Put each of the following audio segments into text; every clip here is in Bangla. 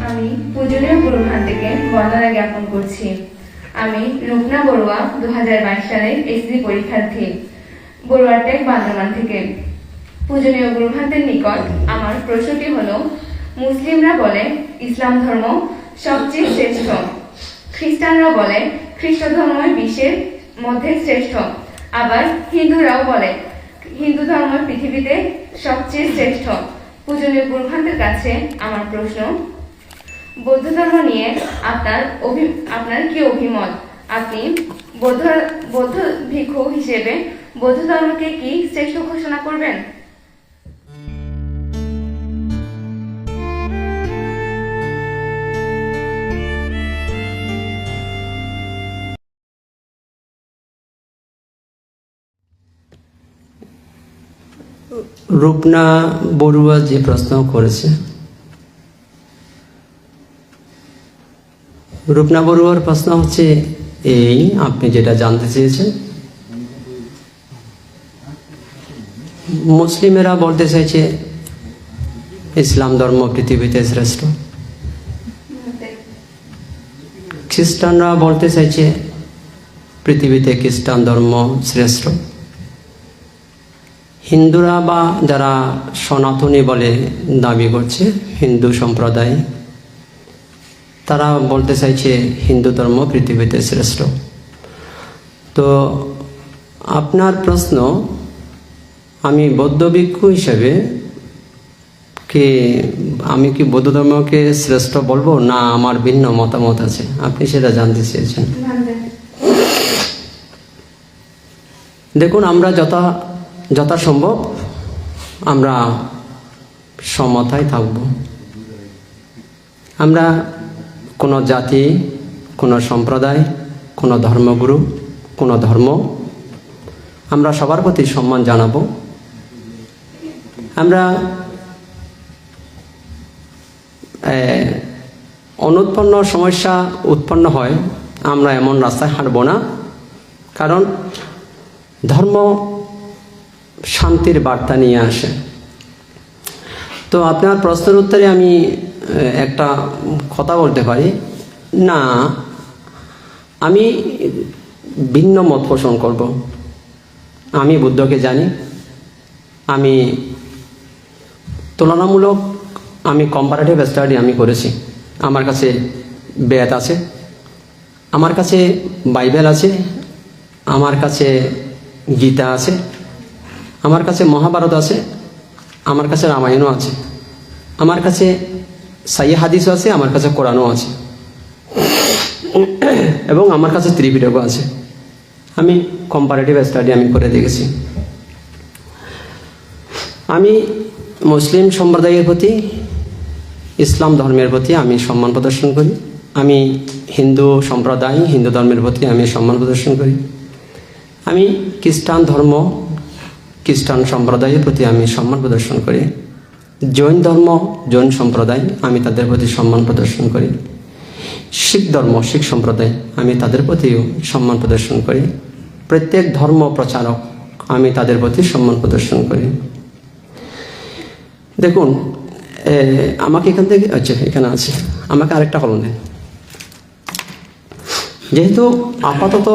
আমি পূজনীয় গুরুভান থেকে বন্দনা জ্ঞাপন করছি। আমি রূপনা বড়ুয়া 2022 সালের এসএসসি পরীক্ষার্থী, বড়ুয়া টেক বান্দরবান থেকে। পূজনীয় গুরুভানদের নিকট আমার প্রশ্নটি হলো, মুসলিমরা বলে ইসলাম ধর্ম সবচেয়ে শ্রেষ্ঠ, খ্রিস্টানরা বলে খ্রিস্ট ধর্মই বিশ্বের মধ্যে শ্রেষ্ঠ, আবার হিন্দুরাও বলে হিন্দু ধর্ম পৃথিবীতে সবচেয়ে শ্রেষ্ঠ। পূজনীয় গুরুভানদের কাছে আমার প্রশ্ন, বৌদ্ধ ধর্ম নিয়ে আপনার কি অভিমত? আপনি বৌদ্ধ ভিক্ষু হিসেবে বৌদ্ধ ধর্মকে কি শ্রেষ্ঠ ঘোষণা করবেন? রূপনা বড়ুয়া যে প্রশ্ন করেছে, রূপনা বড়ুয়ার প্রশ্ন হচ্ছে এই, আপনি যেটা জানতে চেয়েছেন, মুসলিমেরা বলতে চাইছে ইসলাম ধর্ম পৃথিবীতে শ্রেষ্ঠ, খ্রিস্টানরা বলতে চাইছে পৃথিবীতে খ্রিস্টান ধর্ম শ্রেষ্ঠ, হিন্দুরা বা যারা সনাতনী বলে দাবি করছে হিন্দু সম্প্রদায়, তারা বলতে চাইছে হিন্দু ধর্ম পৃথিবীতে শ্রেষ্ঠ। তো আপনার প্রশ্ন, আমি বৌদ্ধ ভিক্ষু হিসেবে আমি কি বৌদ্ধ ধর্মকে শ্রেষ্ঠ বলবো, না আমার ভিন্ন মতামত আছে, আপনি সেটা জানতে চেয়েছেন। দেখুন, আমরা যথাসম্ভব আমরা সমতায় থাকব। আমরা কোনো জাতি, কোনো সম্প্রদায়, কোনো ধর্মগুরু, কোনো ধর্ম, আমরা সবার প্রতি সম্মান জানাবো। আমরা অনুৎপন্ন সমস্যা উৎপন্ন হয়, আমরা এমন রাস্তায় হাঁটব না, কারণ ধর্ম শান্তির বার্তা নিয়ে আসে। তো আপনার প্রশ্নের উত্তরে আমি একটা কথা বলতে পারি, না, আমি ভিন্ন মত পোষণ করব। আমি বুদ্ধকে জানি, আমি তুলনামূলক কম্পারেটিভ স্টাডি আমি করেছি। আমার কাছে বেদ আছে, আমার কাছে বাইবেল আছে, আমার কাছে গীতা আছে, আমার কাছে মহাভারত আছে, আমার কাছে রামায়ণও আছে, আমার কাছে সাহি হাদিসও আছে, আমার কাছে কোরআনও আছে, এবং আমার কাছে ত্রিপিটকও আছে। আমি কম্পারেটিভ স্টাডি আমি করে দেখেছি। আমি মুসলিম সম্প্রদায়ের প্রতি, ইসলাম ধর্মের প্রতি আমি সম্মান প্রদর্শন করি। আমি হিন্দু সম্প্রদায়, হিন্দু ধর্মের প্রতি আমি সম্মান প্রদর্শন করি। আমি খ্রিস্টান ধর্ম, খ্রিস্টান সম্প্রদায়ের প্রতি আমি সম্মান প্রদর্শন করি। জৈন ধর্ম, জৈন সম্প্রদায়, আমি তাদের প্রতি সম্মান প্রদর্শন করি। শিখ ধর্ম, শিখ সম্প্রদায়, আমি তাদের প্রতিও সম্মান প্রদর্শন করি। প্রত্যেক ধর্ম প্রচারক, আমি তাদের প্রতি সম্মান প্রদর্শন করি। দেখুন, আমাকে এখান থেকে, আচ্ছা এখানে আছে, আমাকে আরেকটা কলম দেন। যেহেতু আপাতত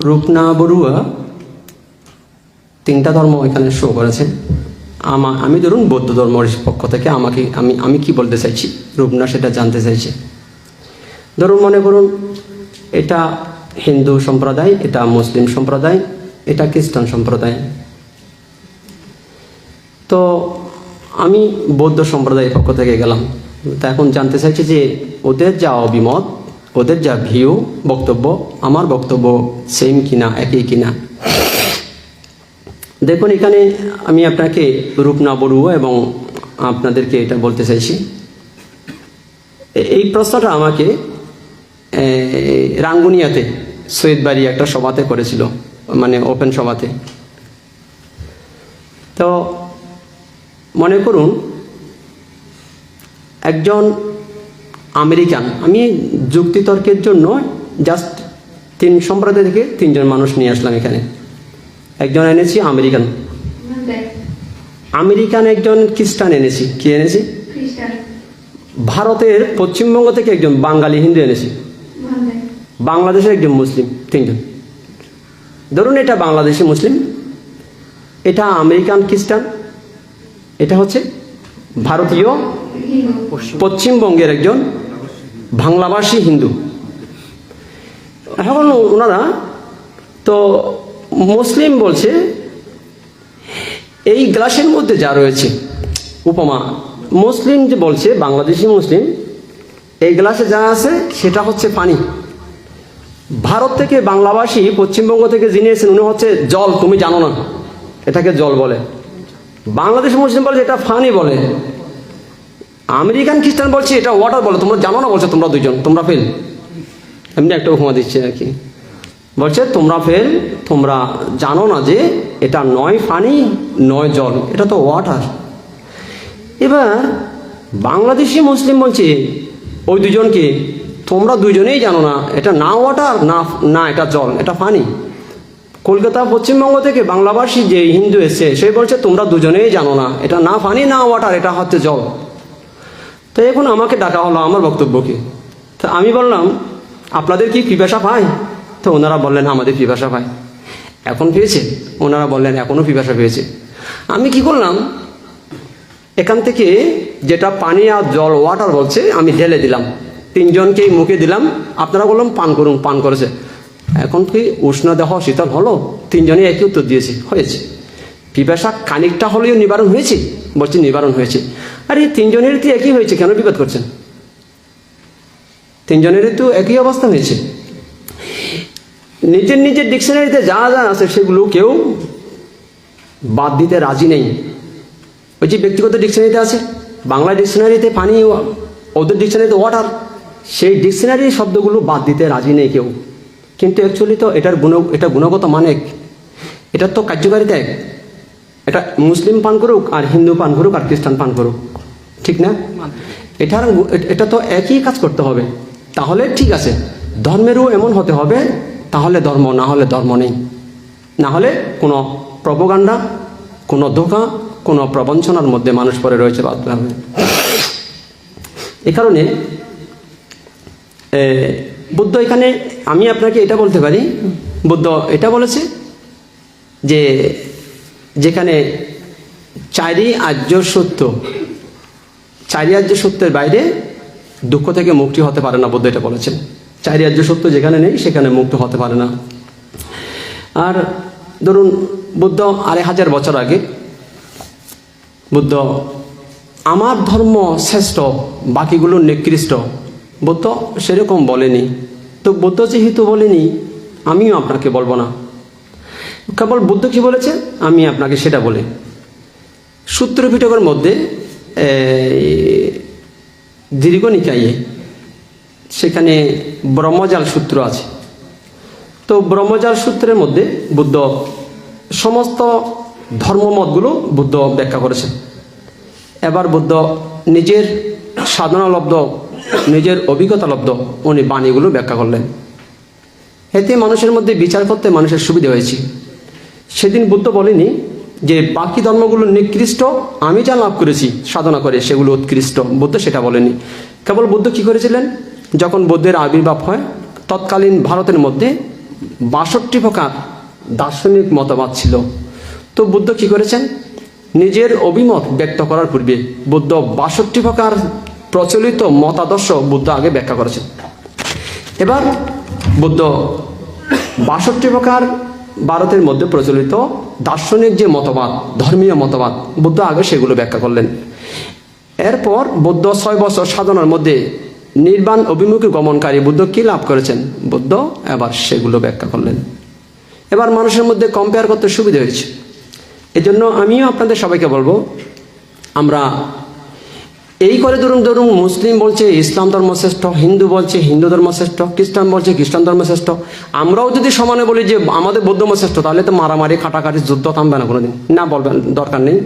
রূপনা বড়ুয়া 3টা ধর্ম এখানে শো করেছে, আমি ধরুন বৌদ্ধ ধর্মের পক্ষ থেকে আমি কি বলতে চাইছি, রূপনা সেটা জানতে চাইছে। ধরুন, মনে করুন এটা হিন্দু সম্প্রদায়, এটা মুসলিম সম্প্রদায়, এটা খ্রিস্টান সম্প্রদায়। তো আমি বৌদ্ধ সম্প্রদায়ের পক্ষ থেকে গেলাম, তা এখন জানতে চাইছি যে ওদের যা অভিমত, ওদের যা ভিউ, বক্তব্য, আমার বক্তব্য সেম কিনা, একই কিনা। দেখুন, এখানে আমি আপনাকে রূপনা বড়ুয়া এবং আপনাদেরকে এটা বলতে চাইছি, এই প্রশ্নটা আমাকে রাঙ্গুনিয়াতে সৈয়দ বাড়ি একটা সভাতে করেছিল, মানে ওপেন সভাতে। তো মনে করুন একজন আমেরিকান, আমি যুক্তিতর্কের জন্য জাস্ট 3 সম্প্রদায় থেকে 3জন মানুষ নিয়ে আসলাম এখানে। একজন এনেছি আমেরিকান, একজন খ্রিস্টান এনেছি। কি এনেছি? ভারতের পশ্চিমবঙ্গ থেকে একজন বাঙালি হিন্দু এনেছি, ভালো। বাংলাদেশের একজন মুসলিম, তিনজন। ধরুন এটা বাংলাদেশি মুসলিম, এটা আমেরিকান খ্রিস্টান, এটা হচ্ছে ভারতীয় হিন্দু। পশ্চিমবঙ্গের একজন বাংলাভাষী হিন্দু। এখন ওনারা তো মুসলিম বলছে এই গ্লাসের মধ্যে যা রয়েছে উপমা, মুসলিম যে বলছে বাংলাদেশি মুসলিম এই গ্লাসে যা আছে সেটা হচ্ছে পানি। ভারত থেকে বাংলাভাষী পশ্চিমবঙ্গ থেকে যিনি এসেছেন উনি হচ্ছে জল, তুমি জানো না এটাকে জল বলে। বাংলাদেশি মুসলিম বলছে এটা পানি বলে। আমেরিকান খ্রিস্টান বলছে এটা ওয়াটার বলে, তোমরা জানো না বলছে তোমরা দুইজন, তোমরা ফেল। এমনি একটা উপমা দিচ্ছে আর কি, বলছে তোমরা ফেল, তোমরা জানো না যে এটা নয় পানি নয় জল, এটা তো ওয়াটার। এবার বাংলাদেশি মুসলিম বলছে ওই দুজনকে তোমরা দুজনেই জানো না এটা না ওয়াটার না না এটা জল, এটা পানি। কলকাতা পশ্চিমবঙ্গ থেকে বাংলাভাষী যে হিন্দু এসছে সে বলছে তোমরা দুজনেই জানো না এটা না পানি না ওয়াটার, এটা হচ্ছে জল। তো এখন আমাকে ডাকা হলো আমার বক্তব্যকে। তো আমি বললাম আপনাদের কি পিপাসা পায়? তো ওনারা বললেন আমাদের পিপাসা পায়। এখন পেয়েছে? ওনারা বললেন এখনও পিপাসা পেয়েছে। আমি কি করলাম, এখান থেকে যেটা পানি আর জল ওয়াটার বলছে আমি ঢেলে দিলাম, তিনজনকেই মুখে দিলাম। আপনারা বললাম পান করুন, পান করেছে। এখন কি উষ্ণ দেহ শীতল হলো? তিনজনই একই উত্তর দিয়েছে, হয়েছে। পিপাসা খানিকটা হলেও নিবারণ হয়েছে? বলছি নিবারণ হয়েছে। আর এই তিনজনের তো একই হয়েছে, কেন বিবাদ করছেন? তিনজনের তো একই অবস্থা হয়েছে। নিজের নিজের ডিকশনারিতে যা যা আছে সেগুলো কেউ বাদ দিতে রাজি নেই। ওই যে ব্যক্তিগত ডিকশনারিতে আছে, বাংলা ডিকশনারিতে পানি, ওদের ডিকশনারিতে ওয়াটার, সেই ডিকশনারির শব্দগুলো বাদ দিতে রাজি নেই কেউ। কিন্তু অ্যাকচুয়ালি তো এটা গুণগত মান এক, এটার তো কার্যকারিতা এক। এটা মুসলিম পান করুক আর হিন্দু পান করুক আর খ্রিস্টান পান করুক, ঠিক না? এটা তো একই কাজ করতে হবে। তাহলে ঠিক আছে, ধর্মেরও এমন হতে হবে, তাহলে ধর্ম, না হলে ধর্ম নেই। না হলে কোনো প্রপোগান্ডা, কোনো ধোঁকা, কোনো প্রবঞ্চনার মধ্যে মানুষ পড়ে রয়েছে বাধ্য হবে। এ কারণে বুদ্ধ এখানে, আমি আপনাকে এটা বলতে পারি, বুদ্ধ এটা বলেছে যে যেখানে চারি আর্য সত্য, চারি আর্য সত্যের বাইরে দুঃখ থেকে মুক্তি হতে পারে না, বুদ্ধ এটা বলেছেন। চারি আর্য সত্য যেখানে নেই সেখানে মুক্ত হতে পারে না। আর ধরুন বুদ্ধ 2500 বছর আগে বুদ্ধ আমার ধর্ম শ্রেষ্ঠ বাকিগুলো নিকৃষ্ট, বুদ্ধ সেরকম বলেনি। তো বুদ্ধ যেহেতু বলেনি আমিও আপনাকে বলবো না। কেবল বুদ্ধ কি বলেছে আমি আপনাকে সেটা বলি। সূত্র পিটকের মধ্যে দীর্ঘ নিকায়ে সেখানে ব্রহ্মজাল সূত্র আছে। তো ব্রহ্মজাল সূত্রের মধ্যে বুদ্ধ সমস্ত ধর্মমতগুলো বুদ্ধ ব্যাখ্যা করেছেন। এবার বুদ্ধ নিজের সাধনালব্ধ, নিজের অভিজ্ঞতালব্ধ উনি বাণীগুলো ব্যাখ্যা করলেন। এতে মানুষের মধ্যে বিচার করতে মানুষের সুবিধা হয়েছে। সেদিন বুদ্ধ বলেনি যে বাকি ধর্মগুলো নিকৃষ্ট, আমি যা লাভ করেছি সাধনা করে সেগুলো উৎকৃষ্ট, বুদ্ধ সেটা বলেনি। কেবল বুদ্ধ কী করেছিলেন, যখন বুদ্ধের আবির্ভাব হয় তৎকালীন ভারতের মধ্যে 62 প্রকার দার্শনিক মতবাদ ছিল। তো বুদ্ধ কী করেছেন, নিজের অভিমত ব্যক্ত করার পূর্বে বুদ্ধ 62 প্রকার প্রচলিত মতাদর্শ বুদ্ধ আগে ব্যাখ্যা করেছেন। এবার বুদ্ধ 62 প্রকার ভারতের মধ্যে প্রচলিত দার্শনিক যে মতবাদ, ধর্মীয় মতবাদ, বুদ্ধ আগে সেগুলো ব্যাখ্যা করলেন। এরপর বুদ্ধ 6 বছর সাধনার মধ্যে নির্বাণ অভিমুখী গমনকারী বুদ্ধ কী লাভ করেছেন, বুদ্ধ এবার সেগুলো ব্যাখ্যা করলেন। এবার মানুষের মধ্যে কম্পেয়ার করতে সুবিধা হয়েছে। এজন্য আমিও আপনাদের সবাইকে বলবো, আমরা এই করে ধরুন মুসলিম বলছে ইসলাম ধর্ম শ্রেষ্ঠ, হিন্দু বলছে হিন্দু ধর্ম শ্রেষ্ঠ, খ্রিস্টান বলছে খ্রিস্টান ধর্ম শ্রেষ্ঠ, আমরাও যদি সমানে বলি যে আমাদের বৌদ্ধ ধর্ম শ্রেষ্ঠ, তাহলে তো মারামারি কাটাকাটি যুদ্ধ থামবে না কোনোদিন, না বলবেন দরকার নেই,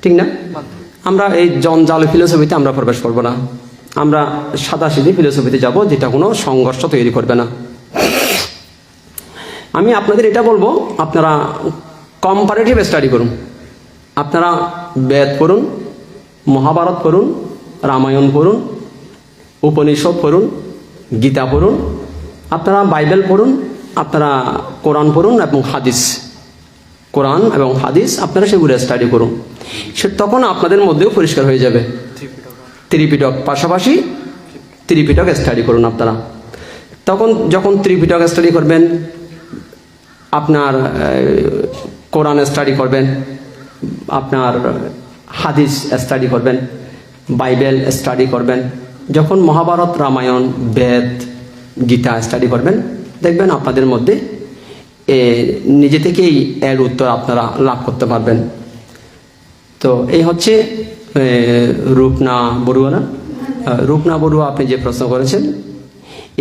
ঠিক না? আমরা এই জঞ্জাল ফিলোসফিতে আমরা প্রবেশ করবো না, আমরা সাদাসিধি ফিলোসফিতে যাব যেটা কোনো সংঘর্ষ তৈরি করবে না। আমি আপনাদের এটা বলবো, আপনারা কম্পারেটিভ স্টাডি করুন। আপনারা বেদ পড়ুন, মহাভারত পড়ুন, রামায়ণ পড়ুন, উপনিষদ পড়ুন, গীতা পড়ুন, আপনারা বাইবেল পড়ুন, আপনারা কোরআন পড়ুন এবং হাদিস, কোরআন এবং হাদিস আপনারা সেগুলো স্টাডি করুন। তখন আপনাদের মধ্যেও পরিষ্কার হয়ে যাবে। ত্রিপিটক পাশাপাশি ত্রিপিটক স্টাডি করুন আপনারা। তখন যখন ত্রিপিটক স্টাডি করবেন, আপনার কোরআন স্টাডি করবেন, আপনার হাদিস স্টাডি করবেন, বাইবেল স্টাডি করবেন, যখন মহাভারত, রামায়ণ, বেদ, গীতা স্টাডি করবেন, দেখবেন আপনাদের মধ্যে নিজে থেকেই এর উত্তর আপনারা লাভ করতে পারবেন। তো এই হচ্ছে রূপনা বড়ুয়া না? রূপনা বড়ুয়া আপনি যে প্রশ্ন করেছেন,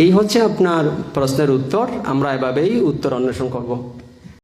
এই হচ্ছে আপনার প্রশ্নের উত্তর। আমরা এভাবেই উত্তর অন্বেষণ করব।